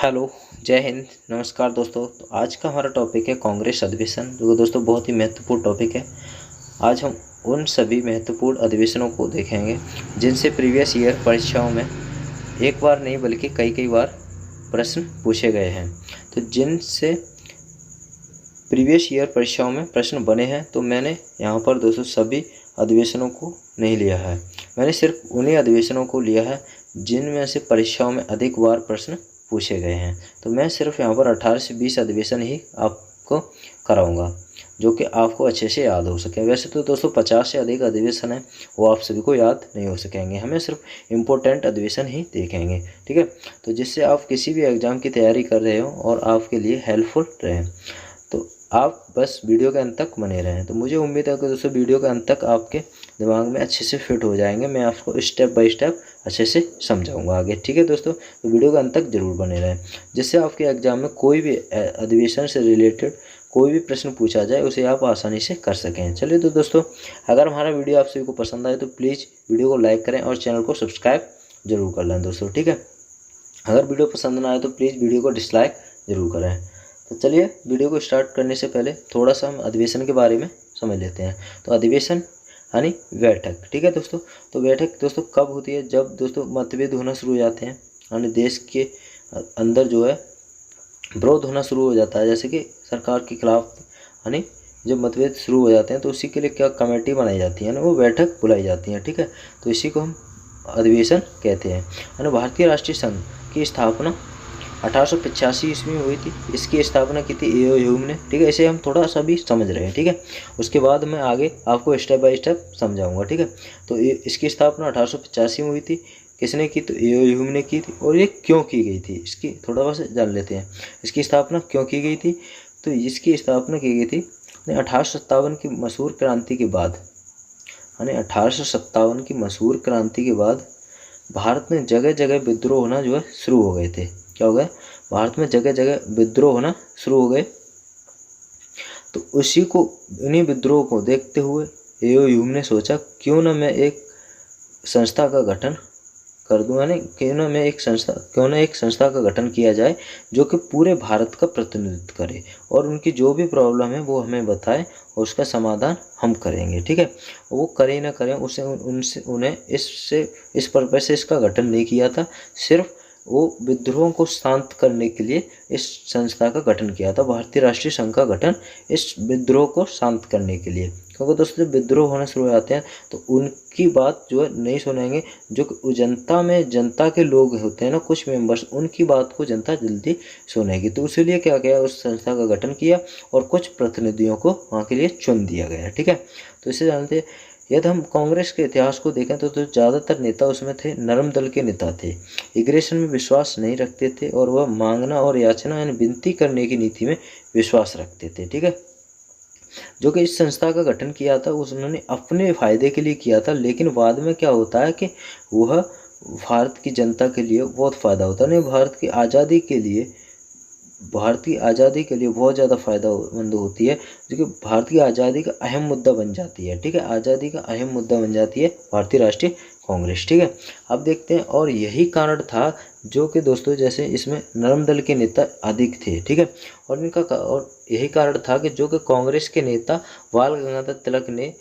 Hello, जय हिंद, नमस्कार दोस्तों। तो आज का हमारा टॉपिक है कांग्रेस अधिवेशन, जो दोस्तों बहुत ही महत्वपूर्ण टॉपिक है। आज हम उन सभी महत्वपूर्ण अधिवेशनों को देखेंगे जिनसे प्रीवियस ईयर परीक्षाओं में एक बार नहीं बल्कि कई कई बार प्रश्न पूछे गए हैं। तो जिनसे प्रीवियस ईयर परीक्षाओं में प्रश्न बने हैं, तो मैंने यहाँ पर दोस्तों सभी अधिवेशनों को नहीं लिया है। मैंने सिर्फ उन्हीं अधिवेशनों को लिया है जिनमें से परीक्षाओं में अधिक बार प्रश्न पूछे गए हैं। तो मैं सिर्फ यहाँ पर 18 से 20 अधिवेशन ही आपको कराऊंगा जो कि आपको अच्छे से याद हो सके। वैसे तो दोस्तों 50 से अधिक अधिवेशन है, वो आप सभी को याद नहीं हो सकेंगे। हमें सिर्फ इम्पोर्टेंट अधिवेशन ही देखेंगे, ठीक है। तो जिससे आप किसी भी एग्ज़ाम की तैयारी कर रहे हो और आपके लिए हेल्पफुल रहे, तो आप बस वीडियो के अंत तक बने रहें। तो मुझे उम्मीद है कि दोस्तों वीडियो के अंत तक आपके दिमाग में अच्छे से फिट हो जाएंगे। मैं आपको स्टेप बाय स्टेप अच्छे से समझाऊंगा आगे, ठीक है दोस्तों। तो वीडियो के अंत तक जरूर बने रहें, जिससे आपके एग्जाम में कोई भी अधिवेशन से रिलेटेड कोई भी प्रश्न पूछा जाए उसे आप आसानी से कर सकें। चलिए तो दोस्तों, अगर हमारा वीडियो आप सभी को पसंद आए तो प्लीज़ वीडियो को लाइक करें और चैनल को सब्सक्राइब जरूर कर लें दोस्तों, ठीक है। अगर वीडियो पसंद ना आए तो प्लीज़ वीडियो को डिसलाइक जरूर करें। तो चलिए वीडियो को स्टार्ट करने से पहले थोड़ा सा हम अधिवेशन के बारे में समझ लेते हैं। तो अधिवेशन यानी बैठक, ठीक है दोस्तों। तो बैठक दोस्तों कब होती है? जब दोस्तों मतभेद होना शुरू हो जाते हैं, यानी देश के अंदर जो है विरोध होना शुरू हो जाता है, जैसे कि सरकार के खिलाफ, यानी जब मतभेद शुरू हो जाते हैं तो उसी के लिए क्या कमेटी बनाई जाती है ना, वो बैठक बुलाई जाती है, ठीक है। तो इसी को हम अधिवेशन कहते हैं। यानी भारतीय राष्ट्रीय संघ की स्थापना 1885 ईस्वी में हुई थी। इसकी स्थापना की थी ए ओ ह्यूम ने, ठीक है। इसे हम थोड़ा सा भी समझ रहे हैं, ठीक है। उसके बाद मैं आगे आपको स्टेप बाय स्टेप समझाऊंगा, ठीक है। तो इसकी स्थापना 1885 में हुई थी। किसने की? तो ए ओ ह्यूम ने की थी। और ये क्यों की गई थी, इसकी थोड़ा बस जान लेते हैं। इसकी स्थापना क्यों की गई थी? तो इसकी स्थापना की गई थी 1857 की मसूर क्रांति के बाद, यानी 1857 की मसूर क्रांति के बाद भारत में जगह जगह विद्रोह होना जो है शुरू हो गए थे। क्या हो गया? भारत में जगह जगह विद्रोह होना शुरू हो गए। तो उन्हीं विद्रोह को देखते हुए ए ओ ह्यूम ने सोचा क्यों ना मैं एक संस्था का गठन कर दूं, यानी क्यों ना एक संस्था का गठन किया जाए जो कि पूरे भारत का प्रतिनिधित्व करे और उनकी जो भी प्रॉब्लम है वो हमें बताए और उसका समाधान हम करेंगे, ठीक है। वो करें ना करें उन्हें इस पर्पज से इसका गठन नहीं किया था। सिर्फ वो विद्रोह को शांत करने के लिए इस संस्था का गठन किया था, भारतीय राष्ट्रीय संघ का गठन इस विद्रोह को शांत करने के लिए। क्योंकि दोस्तों जब विद्रोह होना शुरू हो जाते हैं तो उनकी बात जो है नहीं सुनेंगे, जो जनता के लोग होते हैं ना, कुछ मेंबर्स, उनकी बात को जनता जल्दी सुनेगी। तो इसीलिए क्या किया, उस संस्था का गठन किया और कुछ प्रतिनिधियों को वहाँ के लिए चुन दिया गया, ठीक है। तो इसे जानते हैं। यदि हम कांग्रेस के इतिहास को देखें तो ज़्यादातर नेता उसमें थे नरम दल के नेता थे, एग्रेशन में विश्वास नहीं रखते थे और वह मांगना और याचना यानी विनती करने की नीति में विश्वास रखते थे, ठीक है। जो कि इस संस्था का गठन किया था उन्होंने अपने फायदे के लिए किया था, लेकिन बाद में क्या होता है कि वह भारत की जनता के लिए बहुत फ़ायदा होता है। नहीं, भारत की आज़ादी के लिए बहुत ज़्यादा फ़ायदामंद होती है, जो कि भारत की आज़ादी का अहम मुद्दा बन जाती है, ठीक है। आज़ादी का अहम मुद्दा बन जाती है भारतीय राष्ट्रीय कांग्रेस, ठीक है। अब देखते हैं, और यही कारण था जो कि दोस्तों जैसे इसमें नरम दल के नेता अधिक थे, ठीक है। और यही कारण था कि जो कि कांग्रेस के नेता बाल गंगाधर तिलक ने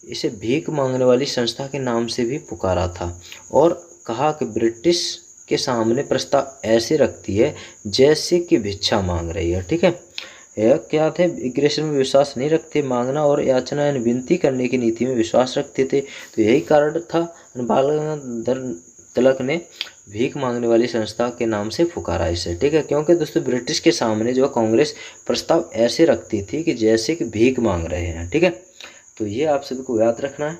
इसे भीख मांगने वाली संस्था के नाम से भी पुकारा था और कहा कि ब्रिटिश के सामने प्रस्ताव ऐसे रखती है जैसे कि भिक्षा मांग रही है, ठीक है। यह क्या थे? एग्रेशन में विश्वास नहीं रखते, मांगना और याचना यानी विनती करने की नीति में विश्वास रखते थे। तो यही कारण था बाल गंगाधर तिलक ने भीख मांगने वाली संस्था के नाम से पुकारा इसे, ठीक है। क्योंकि दोस्तों ब्रिटिश के सामने जो कांग्रेस प्रस्ताव ऐसे रखती थी कि जैसे कि भीख मांग रहे हैं, ठीक है। तो ये आप सभी को याद रखना है।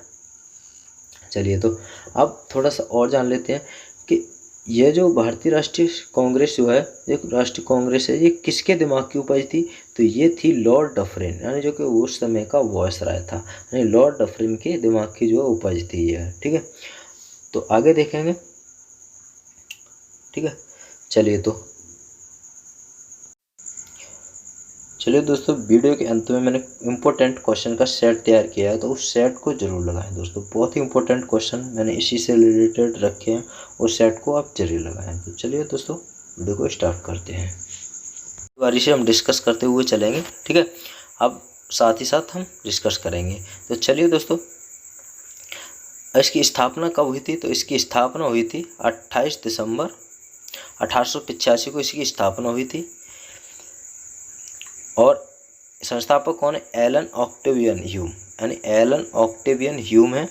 चलिए तो अब थोड़ा सा और जान लेते हैं कि यह जो भारतीय राष्ट्रीय कांग्रेस जो है, एक राष्ट्रीय कांग्रेस है, ये किसके दिमाग की उपज थी? तो ये थी लॉर्ड डफरिन, यानी जो कि उस समय का वॉयसराय था, यानी लॉर्ड डफरिन के दिमाग की जो उपज थी यह, ठीक है। तो आगे देखेंगे, ठीक है। चलिए दोस्तों, वीडियो के अंत में मैंने इम्पोर्टेंट क्वेश्चन का सेट तैयार किया है, तो उस सेट को जरूर लगाएं दोस्तों। बहुत ही इम्पोर्टेंट क्वेश्चन मैंने इसी से रिलेटेड रखे हैं, उस सेट को आप जरूर लगाएं। तो चलिए दोस्तों वीडियो को स्टार्ट करते हैं। बारी से हम डिस्कस करते हुए चलेंगे, ठीक है। अब साथ ही साथ हम डिस्कस करेंगे। तो चलिए दोस्तों, इसकी स्थापना कब हुई थी? तो इसकी स्थापना हुई थी 28 दिसंबर 1885 को इसकी स्थापना हुई थी। और संस्थापक कौन है? एलन ऑक्टेवियन ह्यूम, यानी एलन ऑक्टेवियन ह्यूम है,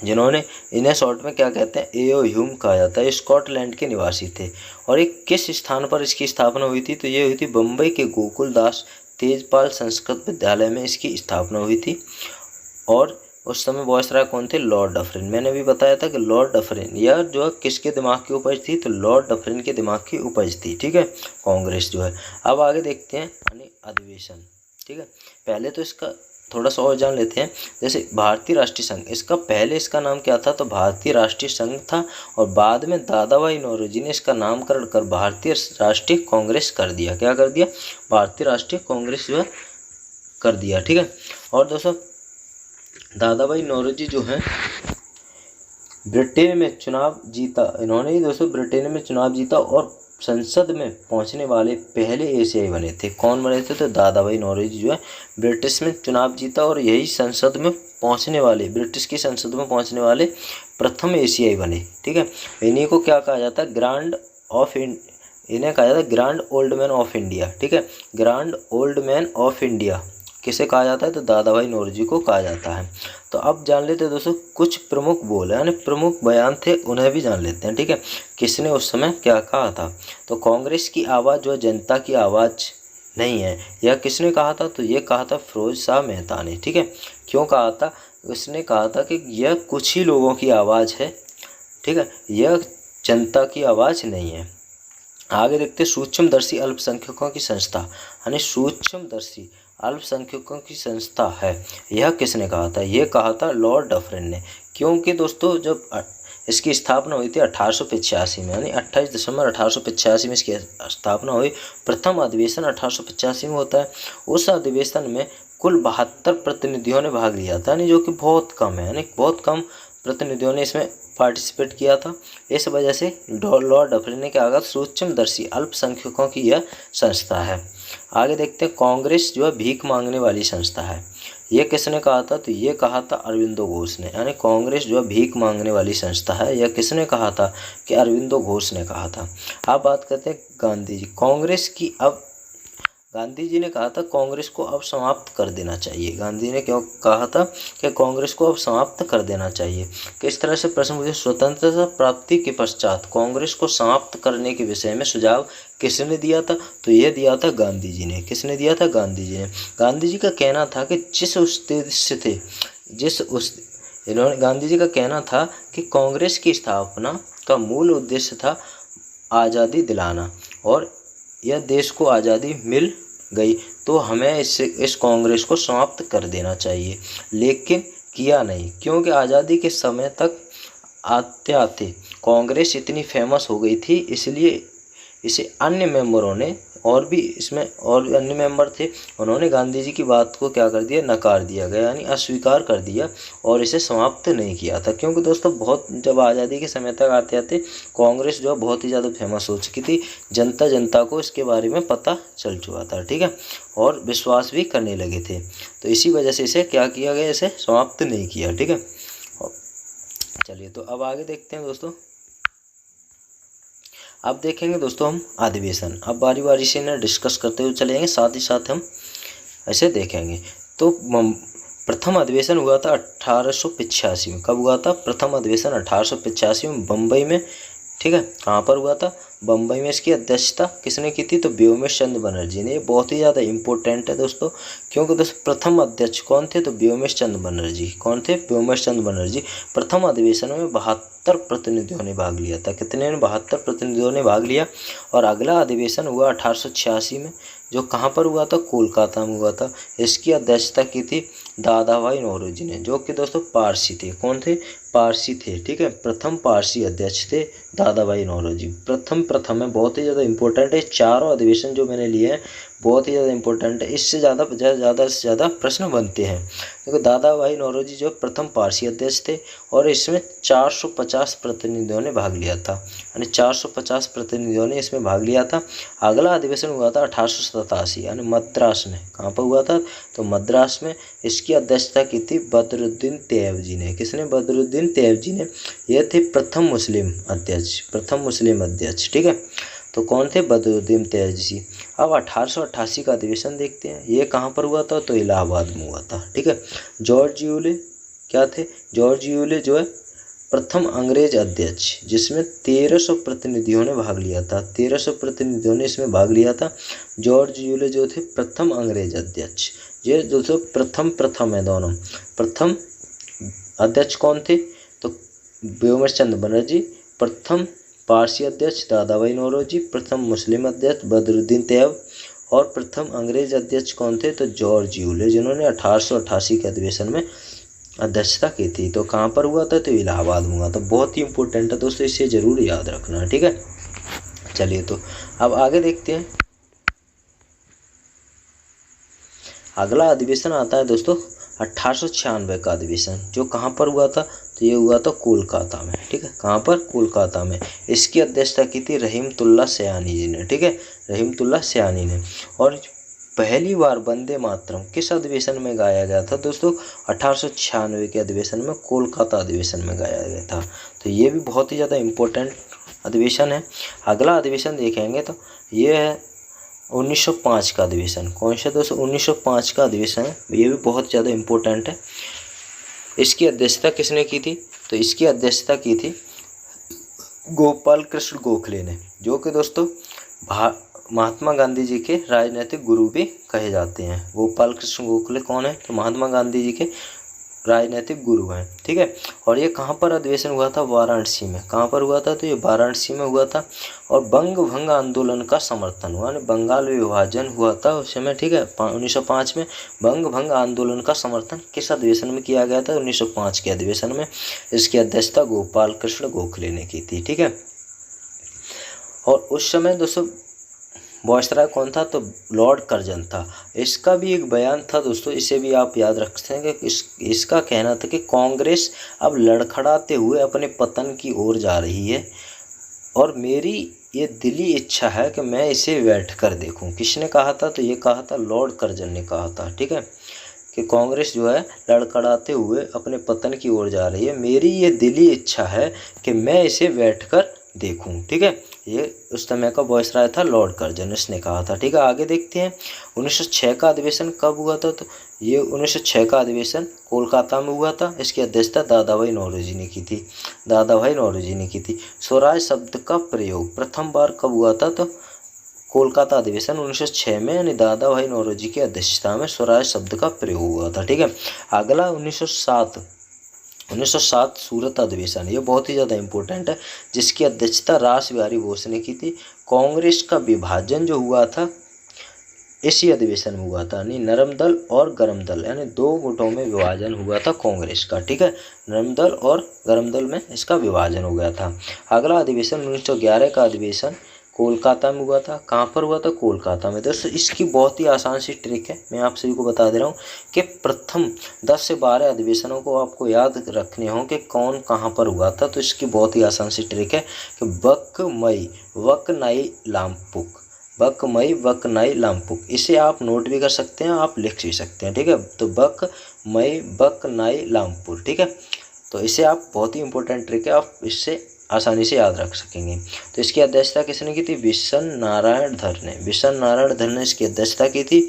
जिन्होंने, इन्हें शॉर्ट में क्या कहते हैं, एओ ह्यूम कहा जाता है। स्कॉटलैंड के निवासी थे। और एक किस स्थान पर इसकी स्थापना हुई थी? तो ये हुई थी बम्बई के गोकुल दास तेजपाल संस्कृत विद्यालय में इसकी स्थापना हुई थी। और उस समय वॉइसराय कौन थे? Lord Dufferin. मैंने अभी बताया था कि लॉर्ड डफरिन, यह जो है किसके दिमाग की उपज थी? तो लॉर्ड डफरिन के दिमाग की उपज थी, ठीक है, कांग्रेस जो है। अब आगे देखते हैं यानी अधिवेशन, ठीक है। पहले तो इसका थोड़ा सा और जान लेते हैं। जैसे भारतीय राष्ट्रीय संघ, इसका पहले इसका नाम क्या था? तो भारतीय राष्ट्रीय संघ था। और बाद में दादाभाई नौरोजी ने इसका नामकरण कर भारतीय राष्ट्रीय कांग्रेस कर दिया। क्या कर दिया? भारतीय राष्ट्रीय कांग्रेस जो है कर दिया, ठीक है। और दोस्तों, दादाभाई नौरोजी जो हैं ब्रिटेन में चुनाव जीता, इन्होंने ही दोस्तों ब्रिटेन में चुनाव जीता और संसद में पहुंचने वाले पहले एशियाई बने थे। कौन बने थे? तो दादाभाई नौरोजी जो है ब्रिटिश में चुनाव जीता और यही संसद में पहुंचने वाले, ब्रिटिश की संसद में पहुंचने वाले प्रथम एशियाई बने, ठीक है। इन्हीं को क्या कहा जाता है? इन्हें कहा जाता है grand old man of India, ठीक है। Grand old man of India किसे कहा जाता है? तो दादाभाई नौरोजी को कहा जाता है। तो अब जान लेते हैं दोस्तों कुछ प्रमुख बोल, यानी प्रमुख बयान थे, उन्हें भी जान लेते हैं, ठीक है। किसने उस समय क्या कहा था? तो कांग्रेस की आवाज़ जो है जनता की आवाज़ नहीं है, यह किसने कहा था? तो ये कहा था फिरोज शाह मेहता ने, ठीक है। क्यों कहा था? उसने कहा था कि यह कुछ ही लोगों की आवाज़ है, ठीक है, यह जनता की आवाज़ नहीं है। आगे देखते सूक्ष्मदर्शी अल्पसंख्यकों की संस्था, यानी सूक्ष्मदर्शी अल्पसंख्यकों की संस्था है, यह किसने कहा था? यह कहा था लॉर्ड डफरिन ने। क्योंकि दोस्तों जब इसकी स्थापना हुई थी 1885 में, यानी 28 दिसंबर 1885 में इसकी स्थापना हुई। प्रथम अधिवेशन 1885 में होता है। उस अधिवेशन में कुल 72 प्रतिनिधियों ने भाग लिया था, यानी जो कि बहुत कम है, यानी बहुत कम प्रतिनिधियों ने इसमें पार्टिसिपेट किया था। इस वजह से लॉर्ड डफरिन ने क्या कहा? सूक्ष्मदर्शी अल्पसंख्यकों की यह संस्था है। आगे देखते हैं कांग्रेस जो है भीख मांगने वाली संस्था है, ये किसने कहा था? तो ये कहा था अरविंदो घोष ने, यानी कांग्रेस जो है भीख मांगने वाली संस्था है, यह किसने कहा था? कि अरविंदो घोष ने कहा था। अब बात करते हैं गांधी जी, कांग्रेस की। अब गांधी जी ने कहा था कांग्रेस को अब समाप्त कर देना चाहिए। गांधी जी ने क्यों कहा था कि कांग्रेस को अब समाप्त कर देना चाहिए? किस तरह से? प्रश्न पूछे, स्वतंत्रता प्राप्ति के पश्चात कांग्रेस को समाप्त करने के विषय में सुझाव किसने दिया था? तो ये दिया था गांधी जी ने। किसने दिया था? गांधी जी ने। गांधी जी का कहना था कि गांधी जी का कहना था कि कांग्रेस की स्थापना का मूल उद्देश्य था आज़ादी दिलाना, और यह देश को आज़ादी मिल गई तो हमें इस कांग्रेस को समाप्त कर देना चाहिए। लेकिन किया नहीं, क्योंकि आज़ादी के समय तक आते आते कांग्रेस इतनी फेमस हो गई थी, इसलिए इसे अन्य मेंबरों ने, और भी इसमें और भी अन्य मेंबर थे, उन्होंने गांधी जी की बात को क्या कर दिया? नकार दिया गया, यानी अस्वीकार कर दिया और इसे समाप्त नहीं किया था। क्योंकि दोस्तों बहुत, जब आज़ादी के समय तक आते आते कांग्रेस जो है बहुत ही ज़्यादा फेमस हो चुकी थी, जनता को इसके बारे में पता चल चुका था, ठीक है, और विश्वास भी करने लगे थे। तो इसी वजह से इसे क्या किया गया? इसे समाप्त नहीं किया, ठीक है। चलिए तो अब आगे देखते हैं दोस्तों। अब देखेंगे दोस्तों हम अधिवेशन। अब बारी बारी से इन्हें डिस्कस करते हुए चलेंगे, साथ ही साथ हम ऐसे देखेंगे। तो प्रथम अधिवेशन हुआ था 1885 में। कब हुआ था? प्रथम अधिवेशन 1885 में बम्बई में, ठीक है। कहाँ पर हुआ था? बम्बई में। इसकी अध्यक्षता किसने की थी? तो व्योमेश चंद्र बनर्जी ने। ये बहुत ही ज़्यादा इंपॉर्टेंट है दोस्तों, क्योंकि दोस्तों प्रथम अध्यक्ष कौन थे? तो व्योमेश चंद्र बनर्जी। कौन थे? व्योमेश चंद्र बनर्जी। प्रथम अधिवेशन में 72 प्रतिनिधियों ने भाग लिया था। कितने ने? 72 प्रतिनिधियों ने भाग लिया। और अगला अधिवेशन हुआ 1886 में, जो कहाँ पर हुआ था? कोलकाता में हुआ था। इसकी अध्यक्षता की थी दादाभाई नौरोजी ने, जो कि दोस्तों पारसी थे। कौन थे? पारसी थे, ठीक है। प्रथम पारसी अध्यक्ष थे दादाभाई नौरोजी। प्रथम है, बहुत ही ज़्यादा इंपॉर्टेंट है। चारों अधिवेशन जो मैंने लिए हैं बहुत ही ज़्यादा इंपॉर्टेंट है, इससे ज़्यादा से ज़्यादा प्रश्न बनते हैं। देखो दादा भाई नौरोजी जो प्रथम पारसी अध्यक्ष थे और इसमें 450 प्रतिनिधियों ने भाग लिया था, यानी 450 प्रतिनिधियों ने इसमें भाग लिया था। अगला अधिवेशन हुआ था 1887 यानी मद्रास में। कहाँ पर हुआ था? तो मद्रास में। इसकी अध्यक्षता की थी बदरुद्दीन तैयब जी ने। किसने? बदरुद्दीन तैयब जी ने। ये थे प्रथम मुस्लिम अध्यक्ष। ठीक है, तो कौन थे? बदरुद्दीन तैयब जी। अब 1888 का अधिवेशन देखते हैं। ये कहाँ पर हुआ था? तो इलाहाबाद में हुआ था। ठीक है, जॉर्ज यूले क्या थे? जॉर्ज यूले जो है प्रथम अंग्रेज अध्यक्ष, जिसमें 1300 प्रतिनिधियों ने भाग लिया था। 1300 प्रतिनिधियों ने इसमें भाग लिया था। जॉर्ज यूले जो थे प्रथम अंग्रेज अध्यक्ष। ये दोस्तों प्रथम है दोनों। प्रथम अध्यक्ष कौन थे? तो व्योमेश चंद्र बनर्जी। प्रथम पारसी अध्यक्ष दादा भाई नौरोजी। प्रथम मुस्लिम अध्यक्ष बदरुद्दीन तैयब। और प्रथम अंग्रेज अध्यक्ष कौन थे? तो जॉर्ज यूले, जिन्होंने 1888 के अधिवेशन में अध्यक्षता की थी। तो कहाँ पर हुआ था? तो इलाहाबाद में हुआ था। बहुत ही इंपॉर्टेंट है दोस्तों, इसे जरूर याद रखना। ठीक है, चलिए तो अब आगे देखते हैं। अगला अधिवेशन आता है दोस्तों 1896 का अधिवेशन, जो कहाँ पर हुआ था? तो ये हुआ था कोलकाता में। ठीक है, कहाँ पर? कोलकाता में। इसकी अध्यक्षता की थी रहीमतुल्लाह सयानी जी ने। ठीक है, रहीमतुल्लाह सयानी ने। और पहली बार वंदे मातरम किस अधिवेशन में गाया गया था दोस्तों? 1896 के अधिवेशन में, कोलकाता अधिवेशन में गाया गया था। तो ये भी बहुत ही ज़्यादा इम्पोर्टेंट अधिवेशन है। अगला अधिवेशन देखेंगे तो ये है 1905 का अधिवेशन। कौन सा दोस्तों? 1905 का अधिवेशन है। ये भी बहुत ज़्यादा इम्पोर्टेंट है। इसकी अध्यक्षता किसने की थी? तो इसकी अध्यक्षता की थी गोपाल कृष्ण गोखले ने, जो कि दोस्तों महात्मा गांधी जी के राजनीतिक गुरु भी कहे जाते हैं। गोपाल कृष्ण गोखले कौन है? तो महात्मा गांधी जी के राजनीतिक गुरु हैं। ठीक है, और ये कहाँ पर अधिवेशन हुआ था? वाराणसी में। कहाँ पर हुआ था? तो ये वाराणसी में हुआ था। और बंग भंग आंदोलन का समर्थन हुआ, यानी बंगाल विभाजन हुआ था उस समय। ठीक है, 1905 में बंग भंग आंदोलन का समर्थन किस अधिवेशन में किया गया था? 1905 के अधिवेशन में। इसकी अध्यक्षता गोपाल कृष्ण गोखले ने की थी। ठीक है, और उस समय दोस्तों वायसराय कौन था? तो लॉर्ड कर्जन था। इसका भी एक बयान था दोस्तों, इसे भी आप याद रख सकते हैं कि इसका कहना था कि कांग्रेस अब लड़खड़ाते हुए अपने पतन की ओर जा रही है और मेरी ये दिली इच्छा है कि मैं इसे बैठ कर देखूं। किसने कहा था? तो ये कहा था लॉर्ड कर्जन ने कहा था। ठीक है, कि कांग्रेस जो है लड़खड़ाते हुए अपने पतन की ओर जा रही है, मेरी ये दिली इच्छा है कि मैं इसे बैठकर देखूं। ठीक है, ये उस समय का वायसराय था लॉर्ड कर्जन, इसने कहा था। ठीक है, आगे देखते हैं 1906 का अधिवेशन कब हुआ था? तो ये 1906 का अधिवेशन कोलकाता में हुआ था। इसकी अध्यक्षता दादा भाई नौरोजी ने की थी। दादा भाई नौरोजी ने की थी। स्वराज शब्द का प्रयोग प्रथम बार कब हुआ था? तो कोलकाता अधिवेशन 1906 में, यानी दादा भाई नौरोजी की अध्यक्षता में स्वराज शब्द का प्रयोग हुआ था। ठीक है, अगला 1907 सूरत अधिवेशन। ये बहुत ही ज़्यादा इंपॉर्टेंट है, जिसकी अध्यक्षता रास बिहारी बोस ने की थी। कांग्रेस का विभाजन जो हुआ था इसी अधिवेशन में हुआ था, यानी नरम दल और गरम दल, यानी दो गुटों में विभाजन हुआ था कांग्रेस का। ठीक है, नरम दल और गरम दल में इसका विभाजन हो गया था। अगला अधिवेशन 1911 का अधिवेशन कोलकाता में हुआ था। कहाँ पर हुआ था? कोलकाता में। दोस्तों इसकी बहुत ही आसान सी ट्रिक है, मैं आप सभी को बता दे रहा हूँ कि प्रथम 10 से 12 अधिवेशनों को आपको याद रखने हों कि कौन कहाँ पर हुआ था। तो इसकी बहुत ही आसान सी ट्रिक है कि बकमई वकनाई लामपुक, बकमई वकनाई लामपुक। इसे आप नोट भी कर सकते हैं, आप लिख भी सकते हैं। ठीक है, तो बकमई वकनाई लामपुर। ठीक है, तो इसे आप बहुत ही इंपॉर्टेंट ट्रिक है, आप इससे आसानी से याद रख सकेंगे। तो इसकी अध्यक्षता किसने की थी? बिशन नारायण धर ने। बिशन नारायण धर ने इसकी अध्यक्षता की थी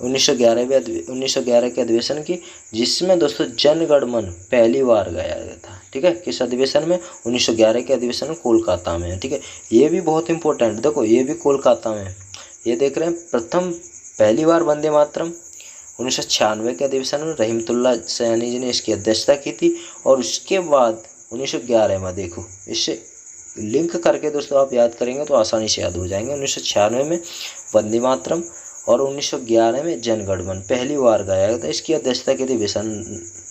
1911 के अधिवेशन की, जिसमें दोस्तों जनगण मन पहली बार गाया गया था। ठीक है, किस अधिवेशन में? 1911 के अधिवेशन में कोलकाता में। ठीक है, ये भी बहुत इंपॉर्टेंट, देखो ये भी कोलकाता में। ये देख रहे हैं, पहली बार वंदे मातरम 1996 के अधिवेशन में रहीमतुल्लाह सयानी जी ने इसकी अध्यक्षता की थी। और उसके बाद 1911 में, देखो इससे लिंक करके दोस्तों आप याद करेंगे तो आसानी से याद हो जाएंगे। 1996 में वंदे मातरम और 1911 में जनगण मन पहली बार गाया गया था। इसकी अध्यक्षता की थी बिशन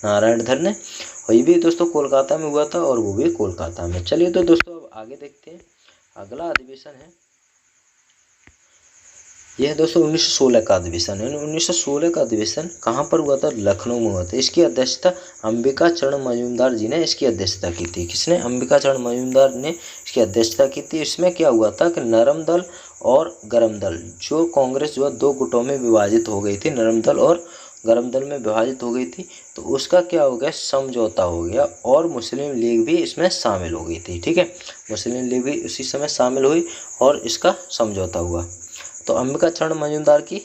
नारायण धर ने, और ये भी दोस्तों कोलकाता में हुआ था, और वो भी कोलकाता में। चलिए तो दोस्तों अब आगे देखते हैं। अगला अधिवेशन है यह है दोस्तों 1916 का अधिवेशन। 1916 का अधिवेशन कहाँ पर हुआ था? लखनऊ में हुआ था। इसकी अध्यक्षता अंबिका चरण मजूमदार जी ने इसकी अध्यक्षता की थी। किसने? अंबिका चरण मजूमदार ने इसकी अध्यक्षता की थी। इसमें क्या हुआ था कि नरम दल और गरम दल, जो कांग्रेस जो है दो गुटों में विभाजित हो गई थी, नरम दल और गरम दल में विभाजित हो गई थी, तो उसका क्या हो गया? समझौता हो गया और मुस्लिम लीग भी इसमें शामिल हो गई थी। ठीक है, मुस्लिम लीग भी उसी समय शामिल हुई और इसका समझौता हुआ। तो अंबिका चरण मजूमदार की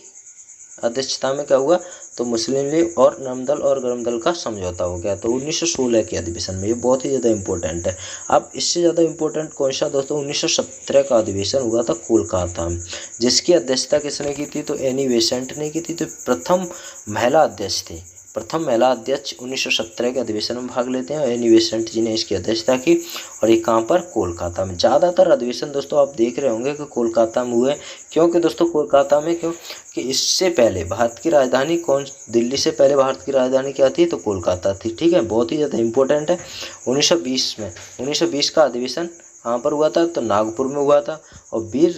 अध्यक्षता में क्या हुआ? तो मुस्लिम लीग और नरम दल और गरम दल का समझौता हो गया। तो 1916 के अधिवेशन में ये बहुत ही ज़्यादा इंपॉर्टेंट है। अब इससे ज़्यादा इंपॉर्टेंट कौन सा दोस्तों? 1917 का अधिवेशन हुआ था कोलकाता में, जिसकी अध्यक्षता किसने की थी? तो एनी बेसेंट ने की थी। तो प्रथम महिला अध्यक्ष थी। प्रथम महिला अध्यक्ष 1917 के अधिवेशन में भाग लेते हैं। एनी बेसेंट जी ने इसकी अध्यक्षता की और ये कहाँ पर? कोलकाता में। ज़्यादातर अधिवेशन दोस्तों आप देख रहे होंगे कि कोलकाता में हुए। क्योंकि दोस्तों कोलकाता में क्यों? कि इससे पहले भारत की राजधानी कौन? दिल्ली से पहले भारत की राजधानी क्या थी? तो कोलकाता थी। ठीक है, बहुत ही ज़्यादा इंपॉर्टेंट है। 1920 में 1920 का अधिवेशन कहाँ पर हुआ था? तो नागपुर में हुआ था और वीर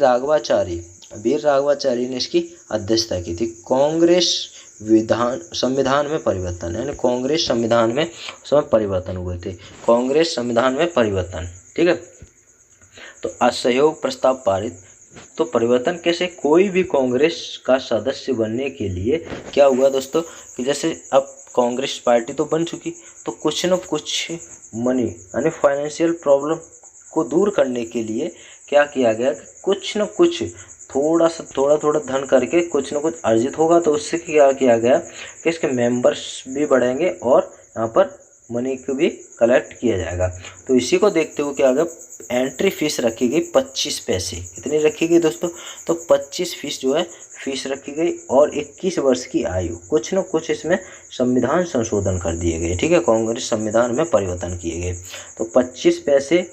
राघवाचारी ने इसकी अध्यक्षता की थी। कांग्रेस संविधान में परिवर्तन, यानी कांग्रेस संविधान में उस समय परिवर्तन हुए थे। कांग्रेस संविधान में परिवर्तन, ठीक है। तो असहयोग प्रस्ताव पारित। तो परिवर्तन कैसे? कोई भी कांग्रेस का सदस्य बनने के लिए क्या हुआ दोस्तों कि जैसे अब कांग्रेस पार्टी तो बन चुकी, तो कुछ न कुछ मनी यानी फाइनेंशियल प्रॉब्लम को दूर करने के लिए क्या किया गया कि कुछ न कुछ थोड़ा धन करके कुछ न कुछ अर्जित होगा, तो उससे क्या किया गया कि इसके मेंबर्स भी बढ़ेंगे और यहाँ पर मनी को भी कलेक्ट किया जाएगा। तो इसी को देखते हुए क्या गया? एंट्री फीस रखी गई 25 पैसे। कितनी रखी गई दोस्तों? तो 25 फीस जो है फीस रखी गई और 21 वर्ष की आयु। कुछ न कुछ इसमें संविधान संशोधन कर दिए गए। ठीक है, कांग्रेस संविधान में परिवर्तन किए गए। तो 25 पैसे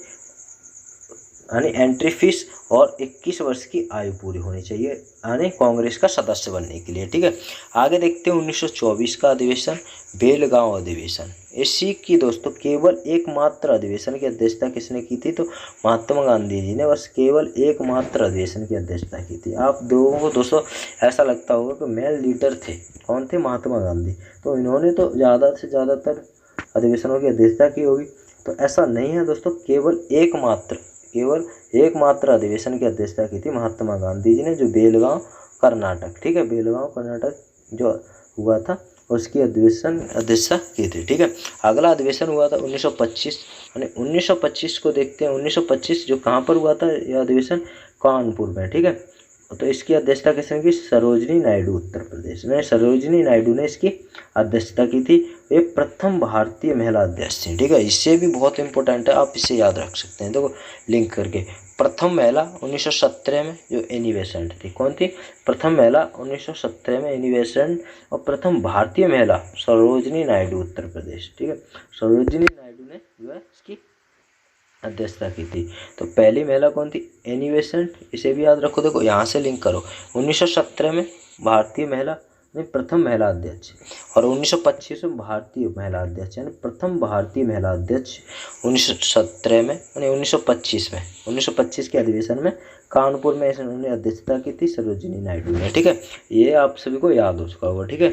यानी एंट्री फीस और 21 वर्ष की आयु पूरी होनी चाहिए यानी कांग्रेस का सदस्य बनने के लिए। ठीक है, आगे देखते हैं 1924 का अधिवेशन, बेलगांव अधिवेशन। इसी की दोस्तों केवल एकमात्र अधिवेशन की अध्यक्षता किसने की थी? तो महात्मा गांधी जी ने बस केवल एकमात्र अधिवेशन की अध्यक्षता की थी। आप लोगों को दोस्तों ऐसा लगता होगा कि मेल लीडर थे, कौन थे? महात्मा गांधी। तो इन्होंने तो ज़्यादा से ज़्यादातर अधिवेशनों की अध्यक्षता की होगी, तो ऐसा नहीं है दोस्तों। केवल एकमात्र अधिवेशन की अध्यक्षता की थी महात्मा गांधी जी ने, जो बेलगांव कर्नाटक, ठीक है, बेलगांव कर्नाटक जो हुआ था उसकी अध्यक्षता की थी। ठीक है, अगला अधिवेशन हुआ था 1925 यानी 1925 को देखते हैं। 1925 जो कहाँ पर हुआ था यह अधिवेशन? कानपुर में। ठीक है, तो इसकी अध्यक्षता किसने की? सरोजिनी नायडू, उत्तर प्रदेश में सरोजिनी नायडू ने इसकी अध्यक्षता की थी। ये प्रथम भारतीय महिला अध्यक्ष थी। ठीक है, इससे भी बहुत इंपॉर्टेंट है, आप इसे याद रख सकते हैं। देखो लिंक करके, प्रथम महिला 1917 में जो एनी बेसेंट थी। कौन थी? प्रथम महिला 1917 में एनी बेसेंट और प्रथम भारतीय महिला सरोजिनी नायडू, उत्तर प्रदेश। ठीक है, सरोजिनी नायडू ने जो है इसकी अध्यक्षता की थी। तो पहली महिला कौन थी? एनी बेसेंट, इसे भी याद रखो। देखो यहाँ से लिंक करो, 1917 में भारतीय महिला यानी प्रथम महिला अध्यक्ष और 1925 में भारतीय महिला अध्यक्ष यानी प्रथम भारतीय महिला अध्यक्ष 1917 में यानी 1925 के अधिवेशन में कानपुर में इन्होंने अध्यक्षता की थी सरोजिनी नायडू ने। ठीक है, ये आप सभी को याद हो चुका होगा। ठीक है,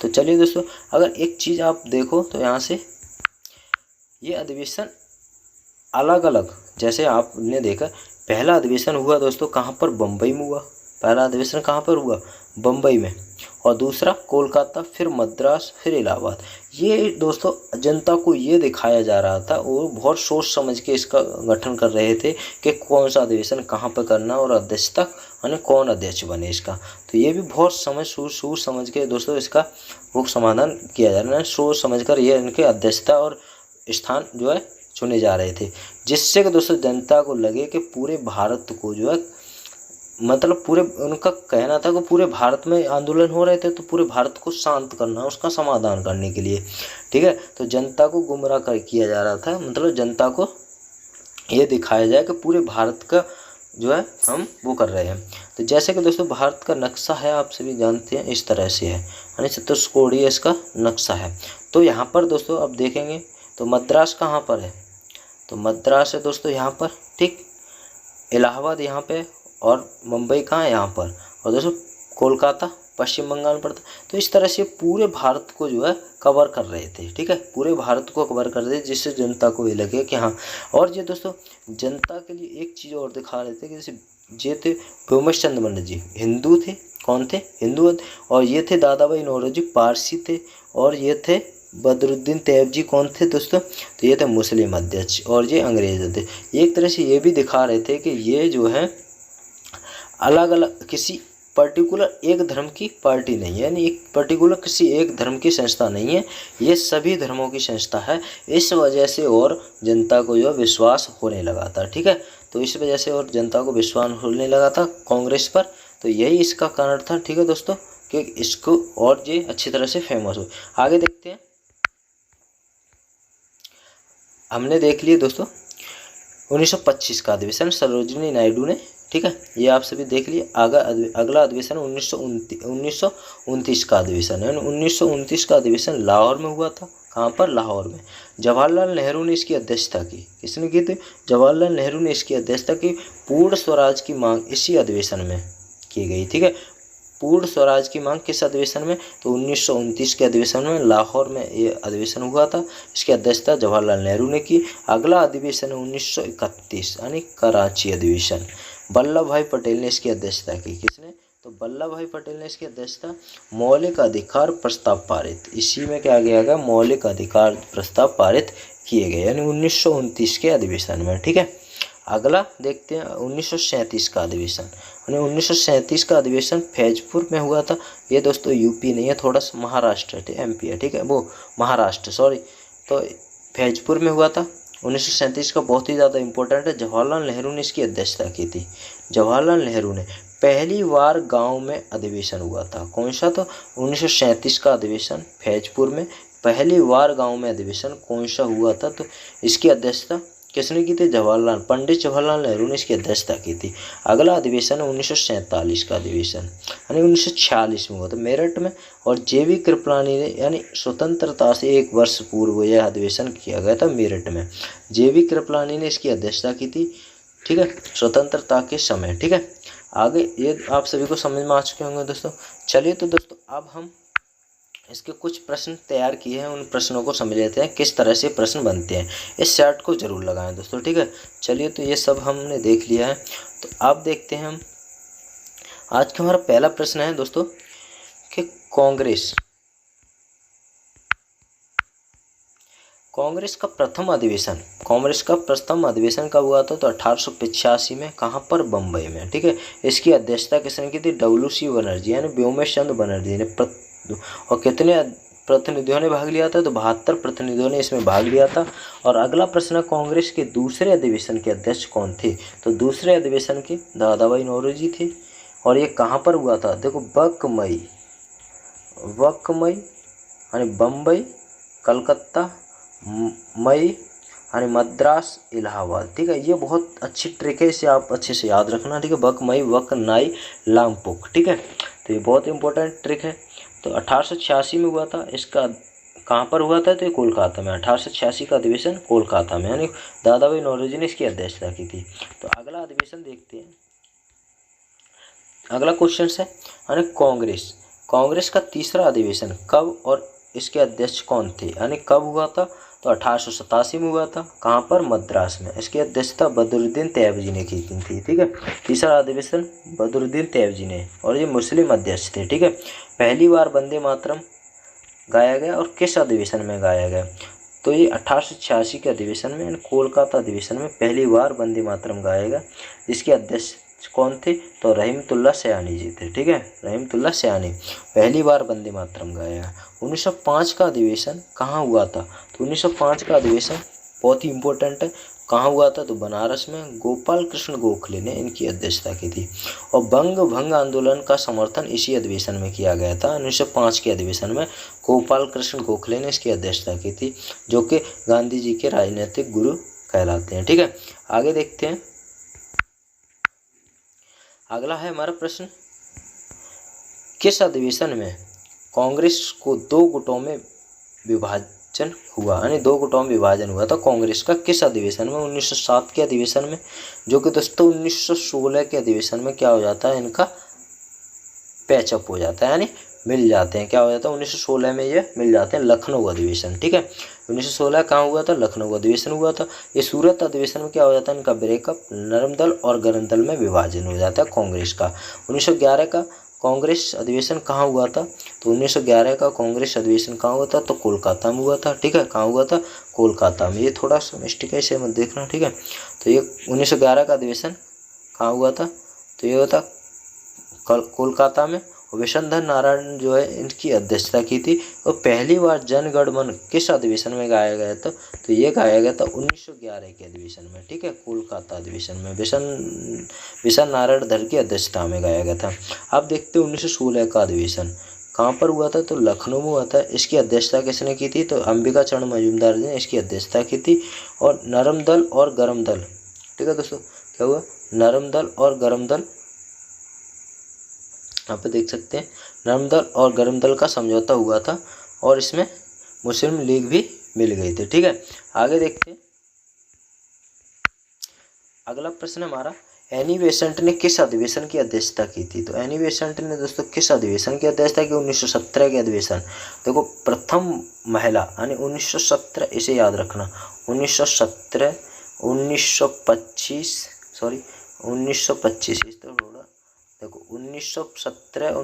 तो चलिए दोस्तों, अगर एक चीज़ आप देखो तो यहाँ से ये अधिवेशन अलग अलग, जैसे आपने देखा पहला अधिवेशन हुआ दोस्तों कहाँ पर? बम्बई में हुआ। पहला अधिवेशन कहाँ पर हुआ? बम्बई में। और दूसरा कोलकाता, फिर मद्रास, फिर इलाहाबाद। ये दोस्तों जनता को ये दिखाया जा रहा था, वो बहुत सोच समझ के इसका गठन कर रहे थे कि कौन सा अधिवेशन कहाँ पर करना और अध्यक्षता यानी कौन अध्यक्ष बने इसका। तो ये भी बहुत सोच समझ के दोस्तों इसका वो समाधान किया जा रहा है। सोच समझ कर ये इनके अध्यक्षता और स्थान जो है चुने जा रहे थे, जिससे कि दोस्तों जनता को लगे कि पूरे भारत को जो है मतलब पूरे उनका कहना था कि पूरे भारत में आंदोलन हो रहे थे, तो पूरे भारत को शांत करना, उसका समाधान करने के लिए। ठीक है, तो जनता को गुमराह किया जा रहा था, मतलब जनता को ये दिखाया जाए कि पूरे भारत का जो है हम वो कर रहे हैं। तो जैसे कि दोस्तों भारत का नक्शा है, आप सभी जानते हैं इस तरह से है, यानी चतुष्कोणीय इसका नक्शा है। तो यहाँ पर दोस्तों अब देखेंगे तो मद्रास कहाँ पर है? तो मद्रास है दोस्तों यहाँ पर, ठीक। इलाहाबाद यहाँ पे और मुंबई कहाँ है? यहाँ पर। और दोस्तों कोलकाता पश्चिम बंगाल पड़ता। तो इस तरह से पूरे भारत को जो है कवर कर रहे थे, ठीक है, पूरे भारत को कवर कर रहे थे, जिससे जनता को ये लगे कि हाँ। और ये दोस्तों जनता के लिए एक चीज़ और दिखा रहे थे कि जैसे ये थे व्योमेश चंद्र बनर्जी हिंदू थे, कौन थे, हिंदू, और ये थे दादा भाई नौरोजी पारसी थे, और ये थे बदरुद्दीन तैयब कौन थे दोस्तों, तो ये थे मुस्लिम अध्यक्ष, और ये अंग्रेज थे। एक तरह से ये भी दिखा रहे थे कि ये जो है अलग अलग किसी पर्टिकुलर एक धर्म की पार्टी नहीं है, यानी एक पर्टिकुलर किसी एक धर्म की संस्था नहीं है, ये सभी धर्मों की संस्था है। इस वजह से और जनता को जो विश्वास होने लगा था, ठीक है, तो इस वजह से और जनता को विश्वास होने लगा था कांग्रेस पर। तो यही इसका कारण था, ठीक है दोस्तों, कि इसको और ये अच्छी तरह से फेमस हो। आगे देखते हैं, हमने देख लिए दोस्तों 1925 का अधिवेशन सरोजिनी नायडू ने, ठीक है, ये आप सभी देख लिए। अगला अधिवेशन 1929 का अधिवेशन है। 1929 का अधिवेशन लाहौर में हुआ था। कहाँ पर, लाहौर में। जवाहरलाल नेहरू ने इसकी अध्यक्षता की। किसने की थी, जवाहरलाल नेहरू ने इसकी अध्यक्षता की। पूर्ण स्वराज की मांग इसी अधिवेशन में की गई, ठीक है, पूर्ण स्वराज की मांग किस अधिवेशन में, तो 1929 के अधिवेशन में लाहौर में ये अधिवेशन हुआ था। इसकी अध्यक्षता जवाहरलाल नेहरू ने की। अगला अधिवेशन 1931 यानी कराची अधिवेशन, वल्लभ भाई पटेल ने इसकी अध्यक्षता की। किसने, तो वल्लभ भाई पटेल ने इसकी अध्यक्षता। मौलिक अधिकार प्रस्ताव पारित, इसी में क्या किया गया, मौलिक अधिकार प्रस्ताव पारित किए गए, यानी 1929 के अधिवेशन में, ठीक है। अगला देखते हैं 1937 का अधिवेशन, यानी 1937 का अधिवेशन फैजपुर में हुआ था। ये दोस्तों यूपी नहीं है, थोड़ा सा महाराष्ट्र है, एमपी है, ठीक है, वो महाराष्ट्र, सॉरी, तो फैजपुर में हुआ था। 1937 का बहुत ही ज़्यादा इंपॉर्टेंट है। जवाहरलाल नेहरू ने इसकी अध्यक्षता की थी। जवाहरलाल नेहरू ने पहली बार गांव में अधिवेशन हुआ था। कौन सा, तो 1937 का अधिवेशन फैजपुर में पहली बार गांव में अधिवेशन कौन सा हुआ था, तो इसकी अध्यक्षता किसने की थी, पंडित जवाहरलाल नेहरू ने इसकी अध्यक्षता की थी। अगला अधिवेशन है 1947 का अधिवेशन, यानी 1946 में हुआ था मेरठ में, और जेवी कृपलानी ने, यानी स्वतंत्रता से 1 वर्ष पूर्व यह अधिवेशन किया गया था मेरठ में। जेवी कृपलानी ने इसकी अध्यक्षता की थी, ठीक है, स्वतंत्रता के समय, ठीक है। आगे ये आप सभी को समझ में आ चुके होंगे दोस्तों। चलिए तो दोस्तों अब हम इसके कुछ प्रश्न तैयार किए हैं, उन प्रश्नों को समझ लेते हैं किस तरह से प्रश्न बनते हैं। इस चार्ट को जरूर लगाएं दोस्तों, ठीक है। चलिए तो ये सब हमने देख लिया है, तो अब देखते हैं हम आज का हमारा पहला प्रश्न है दोस्तों कि कांग्रेस का प्रथम अधिवेशन कब हुआ था, तो 1885 में। कहाँ पर, बम्बई में, ठीक है। इसकी अध्यक्षता किसने की थी, WC बनर्जी, यानी व्योमेश चंद्र बनर्जी ने। और कितने प्रतिनिधियों ने भाग लिया था, तो 72 प्रतिनिधियों ने इसमें भाग लिया था। और अगला प्रश्न, कांग्रेस के दूसरे अधिवेशन के अध्यक्ष कौन थे, तो दूसरे अधिवेशन के दादा भाई नौरोजी थे। और ये कहाँ पर हुआ था, देखो बकमई यानी बम्बई, कलकत्ता, मई यानी मद्रास, इलाहाबाद, ठीक है। ये बहुत अच्छी ट्रिक है, इसे आप अच्छे से याद रखना, ठीक है। बकमई, वकनाई, लामपुक, ठीक है। तो ये बहुत इंपॉर्टेंट ट्रिक है। तो 1886 में हुआ था। इसका कहाँ पर हुआ था, तो ये कोलकाता में। 1886 का अधिवेशन कोलकाता में, यानी दादा भाई नौरोजी ने इसकी अध्यक्षता की थी। तो अगला अधिवेशन देखते हैं। अगला क्वेश्चन है, यानी कांग्रेस का तीसरा अधिवेशन कब और इसके अध्यक्ष कौन थे, यानी कब हुआ था, तो 1887 में हुआ था। कहाँ पर, मद्रास में। इसकी अध्यक्षता बदरुद्दीन तैयबजी ने की थी, ठीक है। तीसरा अधिवेशन बदरुद्दीन तैयबजी ने, और ये मुस्लिम अध्यक्ष थे, ठीक है। पहली बार वंदे मातरम गाया गया, और किस अधिवेशन में गाया गया, तो ये 1886 के अधिवेशन में, कोलकाता अधिवेशन में पहली बार वंदे मातरम गाया गया। जिसके अध्यक्ष कौन थे, तो रहमतुल्लाह सयानी जी थे, ठीक है। रहमतुल्लाह सयानी पहली बार वंदे मातरम गाया। 1905 का अधिवेशन कहाँ हुआ था, तो 1905 का अधिवेशन बहुत ही इम्पोर्टेंट है। कहाँ हुआ था, तो बनारस में। गोपाल कृष्ण गोखले ने इनकी अध्यक्षता की थी। और भंग आंदोलन का समर्थन इसी अधिवेशन में किया गया था। 1905 के अधिवेशन में गोपाल कृष्ण गोखले ने इसकी अध्यक्षता की थी, जो कि गांधी जी के राजनीतिक गुरु कहलाते हैं, ठीक है। आगे देखते हैं। अगला है हमारा प्रश्न, किस अधिवेशन में कांग्रेस को 2 गुटों में विभाजन हुआ, यानी 2 गुटों में विभाजन हुआ था कांग्रेस का, किस अधिवेशन में, 1907 के अधिवेशन में। जो कि दोस्तों 1916 के अधिवेशन में क्या हो जाता है, इनका पैचअप हो जाता है, यानी मिल जाते हैं। क्या हो जाता है, 1916 में ये मिल जाते हैं, लखनऊ अधिवेशन। ठीक है, 1916 कहाँ हुआ था, लखनऊ अधिवेशन हुआ था। ये सूरत अधिवेशन में क्या हो जाता है, इनका ब्रेकअप, नरम दल और गरम दल में विभाजन हो जाता है कांग्रेस का। 1911 का कांग्रेस अधिवेशन कहाँ हुआ था, तो 1911 का कांग्रेस अधिवेशन कहाँ हुआ था, तो कोलकाता में हुआ था। ठीक है, कहाँ हुआ था, कोलकाता में। ये थोड़ा सा मिस्टेक है, इसे मत देखना। ठीक है, तो ये 1911 का अधिवेशन कहाँ हुआ था, तो ये हुआ था कोलकाता में। विशंधर नारायण जो है इनकी अध्यक्षता की थी। और पहली बार जन गण मन किस अधिवेशन में गाया गया था, तो ये गाया गया था 1911 के अधिवेशन में। ठीक है, कोलकाता अधिवेशन में विशन नारायण धर की अध्यक्षता में गाया गया था। अब देखते हैं 1916 का अधिवेशन कहाँ पर हुआ था, तो लखनऊ में हुआ था। इसकी अध्यक्षता किसने की थी, तो अंबिका चरण मजूमदार ने इसकी अध्यक्षता की थी। और नरम दल और गरम दल, ठीक है दोस्तों, क्या हुआ, नरम दल और गरम दल, यहाँ पे देख सकते हैं, नरम दल और गरम दल का समझौता हुआ था और इसमें मुस्लिम लीग भी मिल गई थी। ठीक है, आगे देखते हैं। अगला प्रश्न हमारा, एनी बेसेंट ने किस अधिवेशन की अध्यक्षता की थी, तो एनी बेसेंट ने दोस्तों किस अधिवेशन की अध्यक्षता की, 1917 के अधिवेशन। देखो, प्रथम महिला यानी 1917, इसे याद रखना, 1917, 1925, सॉरी 1925, इस तरह थोड़ा देखो, 1917